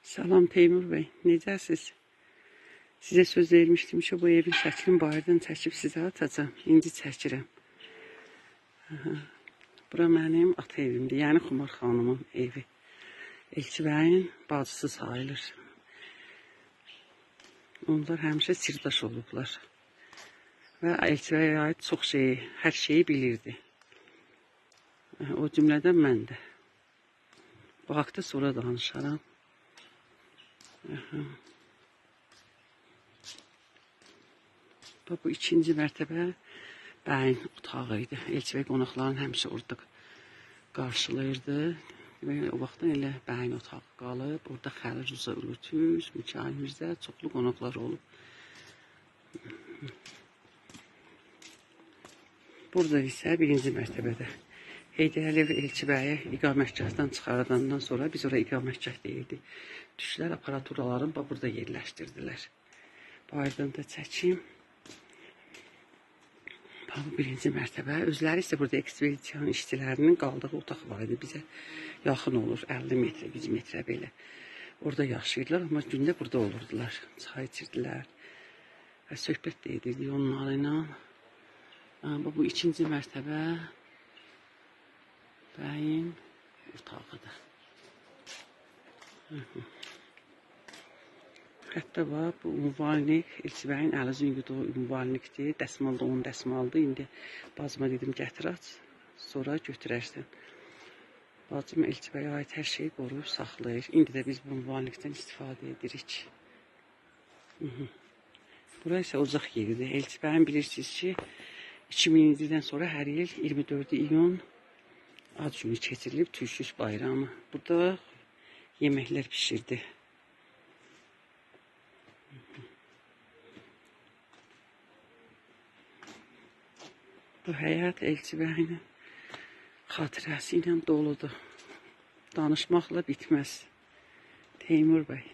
Salam Teymur bəy, necəsiz? Sizə söz vermişdim ki, bu evin şəklini bayırdan çəkib sizə atacağım. İndi çəkirəm. Bura mənim ata evimdir, yəni Xumar xanımın evi. Elçi bəyin bacısı sayılır. Onlar həmişə sirdaş olublar. Və Elçi bəyə aid çox şeyi, hər şeyi bilirdi. O cümlədən mən də. Bu haqda sonra danışaram. Bu ikinci mərtəbə bəyin otağı idi. Elçi bəy qonaqların həmişə orada qarşılayırdı. O vaxtdan elə bəyin otağı qalıb. Orada Xəlil Rza Ürtüz, Mikail Mirzə, çoxlu qonaqlar olub. Burada isə birinci mərtəbədə Heydər Əliyev Elçi bəyi iqamətgahdan çıxardandan sonra biz oraya iqamətgah deyildik. Düşlər aparaturalarını burada yerləşdirdilər. Bayırdan da çəkim. Bu birinci mərtəbə. Özləri isə burada ekspedisiyon işçilərinin qaldığı otaq var idi. Bizə yaxın olur. 50 metrə, 100 metrə belə. Orada yaşayırlar, amma gündə burada olurdular. Çay içirdilər. Və söhbət də edirdik onlarla ilə. Bu ikinci mərtəbə bəyin otağıdır. Hətta bu ünvanlik, Elçi bəyin əli züngüdü ünvanlikdir. Dəsmalda onun dəsmaldır. İndi bacıma dedim gətir aç, sonra götürərsən. Bacım Elçi bəyə aid hər şeyi qoruyub saxlayır. İndi də biz bu ünvanlikdən istifadə edirik. Bura isə ocaq yeridir. Elçi bəyin bilirsiniz ki, 2000-ci sonra hər il 24 iyun ad günü keçirilib Türküş bayramı. Burada yeməklər pişirdi. Bu həyat Elçi bəyin xatirəsi ilə doludur. Danışmaqla bitməz. Teymur bəy.